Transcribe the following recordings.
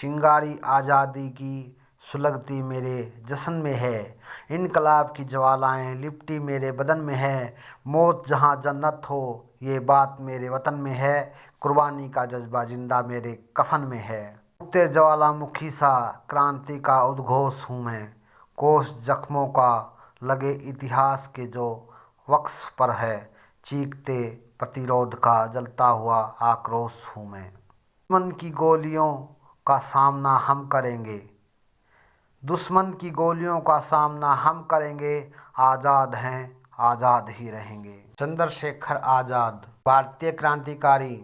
चिंगारी आज़ादी की सुलगती मेरे जश्न में है। इनकलाब की ज्वालाएं लिपटी मेरे बदन में है। मौत जहां जन्नत हो ये बात मेरे वतन में है। कुर्बानी का जज्बा जिंदा मेरे कफन में है। उगते ज्वालामुखी सा क्रांति का उद्घोष हूँ मैं। कोस जख्मों का लगे इतिहास के जो वक्स पर है। चीखते प्रतिरोध का जलता हुआ आक्रोश हूँ मैं। दुश्मन की गोलियों का सामना हम करेंगे। दुश्मन की गोलियों का सामना हम करेंगे। आज़ाद हैं, आज़ाद ही रहेंगे। चंद्रशेखर आज़ाद भारतीय क्रांतिकारी।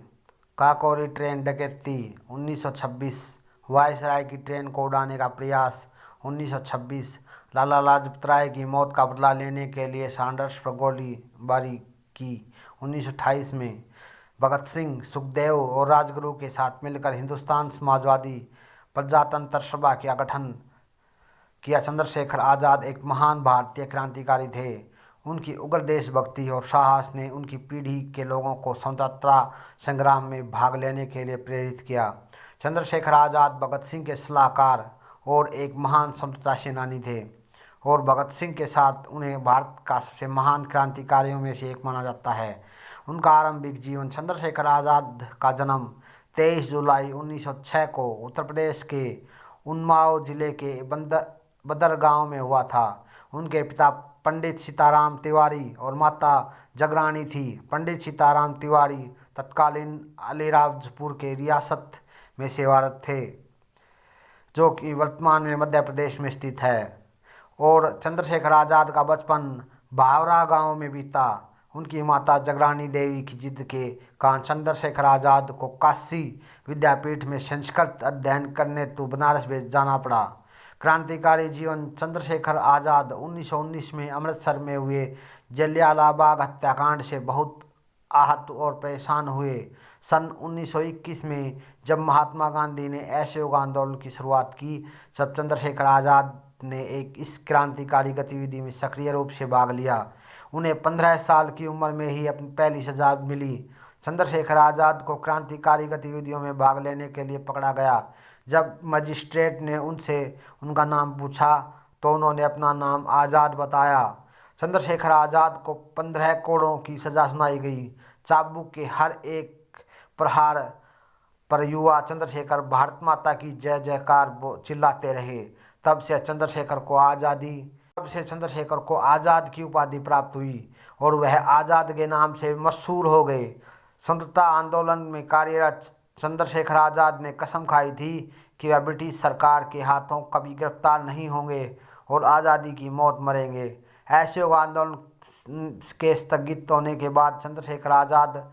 काकोरी ट्रेन डकैती 1926। वायसराय की ट्रेन को उड़ाने का प्रयास 1926। लाला लाजपत राय की मौत का बदला लेने के लिए सैंडर्स पर गोलीबारी की 1928 में। भगत सिंह, सुखदेव और राजगुरु के साथ मिलकर हिंदुस्तान समाजवादी प्रजातंत्र सभा का गठन किया। चंद्रशेखर आज़ाद एक महान भारतीय क्रांतिकारी थे। उनकी उग्र देशभक्ति और साहस ने उनकी पीढ़ी के लोगों को स्वतंत्रता संग्राम में भाग लेने के लिए प्रेरित किया। चंद्रशेखर आज़ाद भगत सिंह के सलाहकार और एक महान स्वतंत्रता सेनानी थे और भगत सिंह के साथ उन्हें भारत का सबसे महान क्रांतिकारियों में से एक माना जाता है। उनका आरंभिक जीवन। चंद्रशेखर आज़ाद का जन्म 23 जुलाई 1906 को उत्तर प्रदेश के उन्नाव जिले के बदर गांव में हुआ था। उनके पिता पंडित सीताराम तिवारी और माता जगरानी थी। पंडित सीताराम तिवारी तत्कालीन अलीराजपुर के रियासत में सेवारत थे, जो कि वर्तमान में मध्य प्रदेश में स्थित है। और चंद्रशेखर आज़ाद का बचपन भावरा गांव में बीता। उनकी माता जगरानी देवी की जिद के कारण चंद्रशेखर आज़ाद को काशी विद्यापीठ में संस्कृत अध्ययन करने तो बनारस भेज जाना पड़ा। क्रांतिकारी जीवन। चंद्रशेखर आज़ाद 1919 में अमृतसर में हुए जलियांवाला बाग हत्याकांड से बहुत आहत और परेशान हुए। सन 1921 में जब महात्मा गांधी ने असहयोग आंदोलन की शुरुआत की, तब चंद्रशेखर आज़ाद ने इस क्रांतिकारी गतिविधि में सक्रिय रूप से भाग लिया। उन्हें 15 साल की उम्र में ही अपनी पहली सजा मिली। चंद्रशेखर आज़ाद को क्रांतिकारी गतिविधियों में भाग लेने के लिए पकड़ा गया। जब मजिस्ट्रेट ने उनसे उनका नाम पूछा तो उन्होंने अपना नाम आज़ाद बताया। चंद्रशेखर आज़ाद को 15 कोड़ों की सज़ा सुनाई गई। चाबुक के हर एक प्रहार पर युवा चंद्रशेखर भारत माता की जय जयकार चिल्लाते रहे। तब से चंद्रशेखर को आज़ाद की उपाधि प्राप्त हुई और वह आज़ाद के नाम से मशहूर हो गए। स्वतंत्रता आंदोलन में कार्यरत चंद्रशेखर आज़ाद ने कसम खाई थी कि वह ब्रिटिश सरकार के हाथों कभी गिरफ्तार नहीं होंगे और आज़ादी की मौत मरेंगे। असहयोग आंदोलन के स्थगित होने के बाद चंद्रशेखर आज़ाद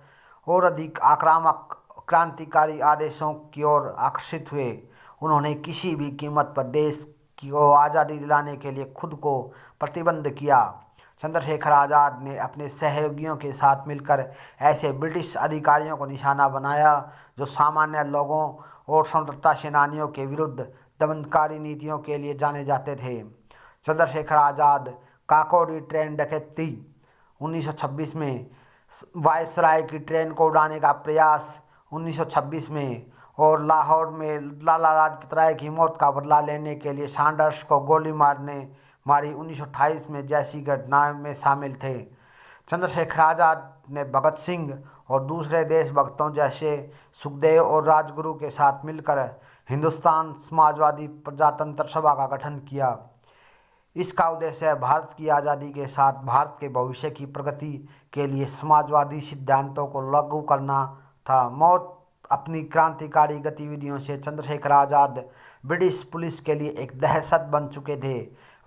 और अधिक आक्रामक क्रांतिकारी आदेशों की ओर आकर्षित हुए। उन्होंने किसी भी कीमत पर देश को आज़ादी दिलाने के लिए खुद को प्रतिबद्ध किया। चंद्रशेखर आज़ाद ने अपने सहयोगियों के साथ मिलकर ऐसे ब्रिटिश अधिकारियों को निशाना बनाया जो सामान्य लोगों और स्वतंत्रता सेनानियों के विरुद्ध दमनकारी नीतियों के लिए जाने जाते थे। चंद्रशेखर आज़ाद काकोरी ट्रेन डकैती 1926 में, वायसराय की ट्रेन को उड़ाने का प्रयास 1926 में और लाहौर में लाला लाजपत राय की मौत का बदला लेने के लिए सैंडर्स को गोली मारी 1928 में जैसी घटनाओं में शामिल थे। चंद्रशेखर आज़ाद ने भगत सिंह और दूसरे देशभक्तों जैसे सुखदेव और राजगुरु के साथ मिलकर हिंदुस्तान समाजवादी प्रजातंत्र सभा का गठन किया। इसका उद्देश्य भारत की आज़ादी के साथ भारत के भविष्य की प्रगति के लिए समाजवादी सिद्धांतों को लागू करना था। मौत अपनी क्रांतिकारी गतिविधियों से चंद्रशेखर आज़ाद ब्रिटिश पुलिस के लिए एक दहशत बन चुके थे।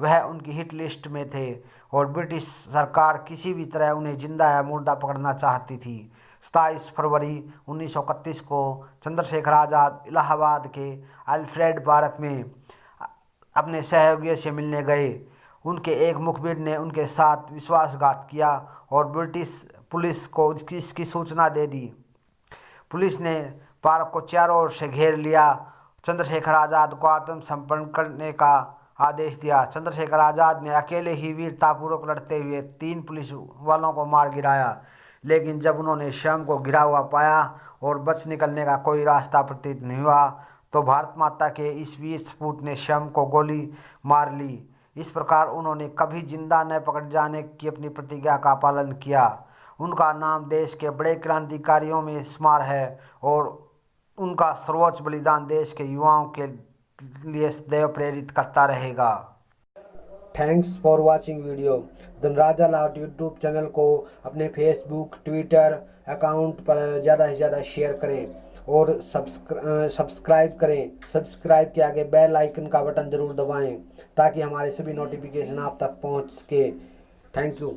वह उनकी हिट लिस्ट में थे और ब्रिटिश सरकार किसी भी तरह उन्हें जिंदा या मुर्दा पकड़ना चाहती थी। 27 फरवरी 1931 को चंद्रशेखर आज़ाद इलाहाबाद के अल्फ्रेड पार्क में अपने सहयोगियों से मिलने गए। उनके एक मुखबिर ने उनके साथ विश्वासघात किया और ब्रिटिश पुलिस को इसकी सूचना दे दी। पुलिस ने पार्क को चारों ओर से घेर लिया। चंद्रशेखर आज़ाद को आत्मसमर्पण करने का आदेश दिया। चंद्रशेखर आज़ाद ने अकेले ही वीरतापूर्वक लड़ते हुए 3 पुलिस वालों को मार गिराया, लेकिन जब उन्होंने स्वयं को गिरा हुआ पाया और बच निकलने का कोई रास्ता प्रतीत नहीं हुआ तो भारत माता के इस वीर सपूत ने स्वयं को गोली मार ली। इस प्रकार उन्होंने कभी जिंदा न पकड़ जाने की अपनी प्रतिज्ञा का पालन किया। उनका नाम देश के बड़े क्रांतिकारियों में शुमार है और उनका सर्वोच्च बलिदान देश के युवाओं के लिए सदैव प्रेरित करता रहेगा। Thanks for watching video. Dhanraj अलाउट यूट्यूब चैनल को अपने फेसबुक ट्विटर अकाउंट पर ज़्यादा से ज़्यादा शेयर करें और सब्सक्राइब करें। सब्सक्राइब के आगे बेल आइकन का बटन ज़रूर दबाएं ताकि हमारे सभी नोटिफिकेशन आप तक पहुंच सके। Thank you.